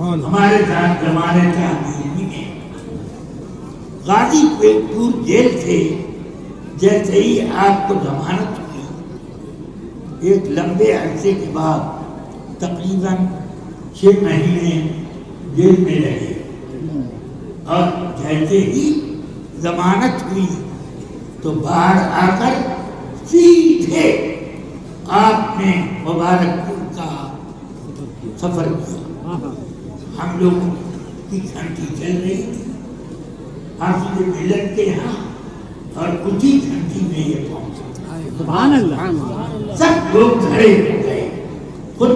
ہمارے ساتھ زمانے کا امیر بھی ہے. غازی پور جیل سے جیسے ہی آپ کو ضمانت ہوئی، ایک لمبے عرصے کے بعد تقریباً 6 مہینے جیل میں رہے، اور جیسے ہی ضمانت ہوئی تو باہر آ کر سیدھے آپ نے مبارک پور کا سفر کیا. ہم لوگوں کی گھنٹی چل رہی تھی حافظ ملت کے یہاں، اور اسی گھنٹی میں یہ پہنچا. سبحان اللہ. سب لوگ کھڑے ہو گئے. خود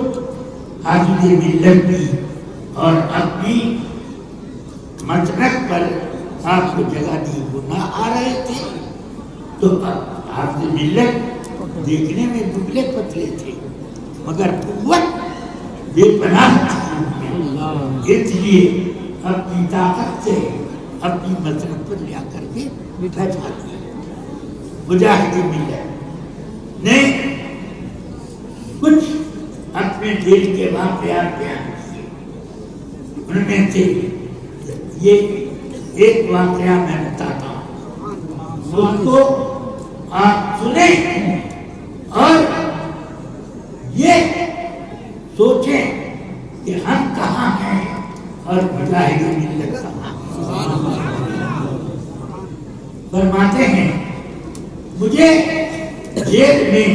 حافظ ملت بھی اور اپنی مسند پر آپ کو جگہ دی وہ نہ آ رہے تھے، تو حافظ ملت دیکھنے میں دبلے پتلے تھے مگر قوت بے پناہ تھی. اس لیے اپنی طاقت سے اپنی مسند پر لیا کر کے بیٹھا دیا. مجاہد ملت نے کچھ اپنے دل کے واقعات بیان کیے. ان میں سے یہ ایک واقعہ میں بتاتا ہوں، اس کو آپ سنیں اور یہ سوچیں کہ ہم کہاں ہیں اور مجاہد ملت کہاں ہیں. فرماتے ہیں مجھے جیل میں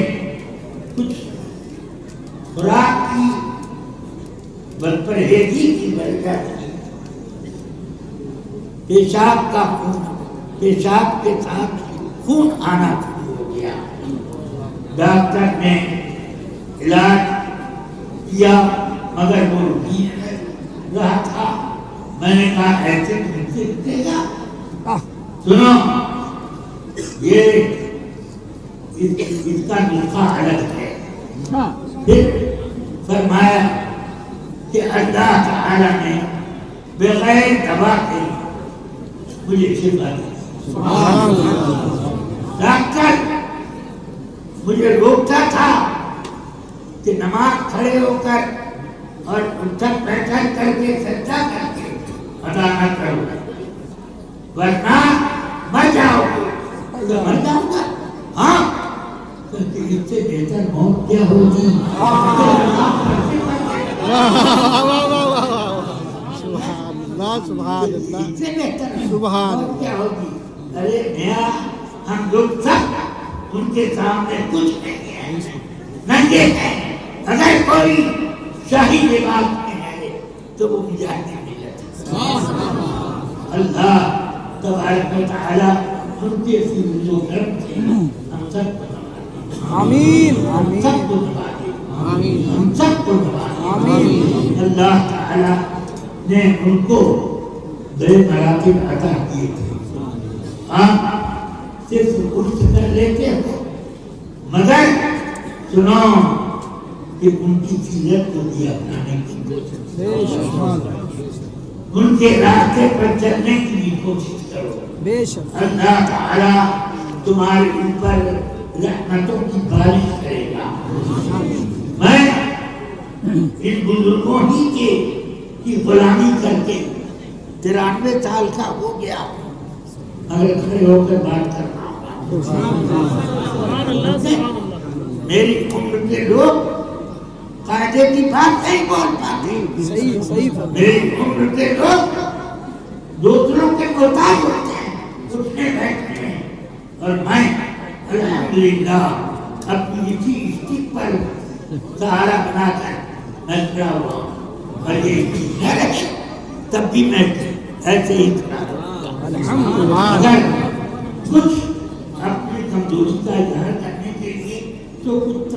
کچھ خوراک کی بدپرہیزی کی وجہ سے پیشاب کے ساتھ خون آنا شروع ہو گیا. ڈاکٹر نے علاج کیا مگر وہ روک رہا تھا. میں نے کہا ایسے تم سے رکے گا؟ سنو، یہ اس کا نسخہ الگ ہے. پھر فرمایا کہ اللہ تعالی نے بغیر دوا کے مجھے شفا دی. ڈاکٹر مجھے روکتا تھا کہ نماز کھڑے ہو کر اور اٹھک بیٹھک کر کے سجدہ کر کے ادا نہ کرو ورنہ مر جاؤ گے. مر جاؤں گا؟ ہاں، کیونکہ اس سے بہتر موت کیا ہوگی. اس سے بہتر موت کیا ہوگی. ارے میاں، ہم لوگ سب ان کے سامنے کچھ نہیں ہیں، ننگے ہیں. اگر کوئی شاہی لباس میں ہے تو وہ مجاہد ملت. اللہ تبارک و تعالی ان کے فضل و کرم سے ہم سب کو نوازے. آمین. ہم سب کو نوازے. ہم سب کو نوازے. اللہ تعالی نے ان کو بڑے مراتب عطا کیے تھے. آپ صرف عرض کر لیتے ہو مگر سنو کہ ان کی سیرت کو بھی اپنانے کی کوشش کرو، ان کے راستے پر چلنے کی بھی کوشش کرو. اللہ تعالی تمہارے اوپر رحمتوں کی بارش کرے گا. میں ان بزرگوں ہی کی غلامی کر کے 93 سال کا ہو گیا. اگر کھڑے ہو کر بات کرنا ہوگا. میری عمر کے لوگ قاعدے کی بات نہیں بول پاتے. میری عمر کے لوگ دوسروں کے محتاج ہوتے ہیں، اٹھنے بیٹھنے ہیں، اور میں الحمدللہ اپنی اسی اسٹک پر سہارا بنا کر میں کھڑا ہوا ہوں. اور یہ نہ رہے تب بھی میں ایسے ہی کھڑا رہوں. اگر کچھ اپنی کمزوری کا اظہار کرنے کے لیے تو کچھ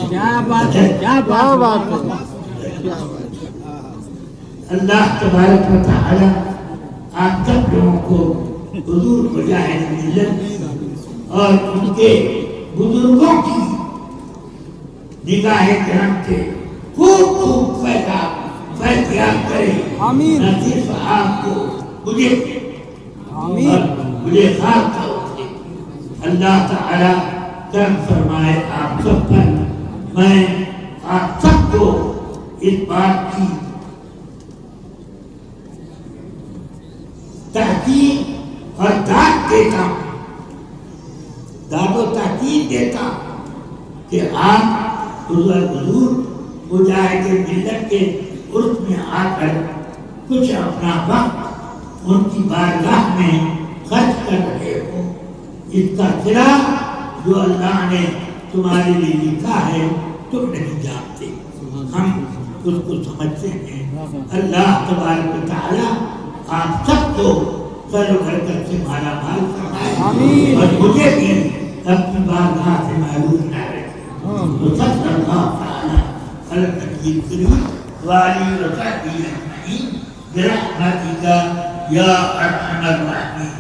کیا بات ہے. اللہ تبارک و تعالی آپ سب لوگوں کو حضور مجاہد ملت اور ان کے بزرگوں کی نگاہ کرم سے خوب خوب فیضیاب کرے. آمین. نہ صرف آپ کو مجھے خاص طور سے اللہ تعالی کرم فرمائے آپ سب پر. میں آپ سب کو اس بات کی تحقیق اور داد دیتا ہوں، داد و تحقیق دیتا ہوں کہ آپ حضور مجاہد ملت کے عرف میں آ کر کچھ اپنا وقت ان کی بارگاہ میں خرچ کر رہے ہو۔ اس کا صلہ جو اللہ نے تمہارے لیے لکھا ہے تم نہیں جانتے، ہم اس کو سمجھتے ہیں۔ اللہ تبارک و تعالی آپ سب کو خیر و برکت سے مالا مال فرمائے اور مجھے بھی اپنی بارگاہ سے محروم نہ رکھے۔ تو صلی اللہ تعالی علی النبی الکریم وآلہ وصحبہ اجمعین برحمتک یا ارحم الراحمین۔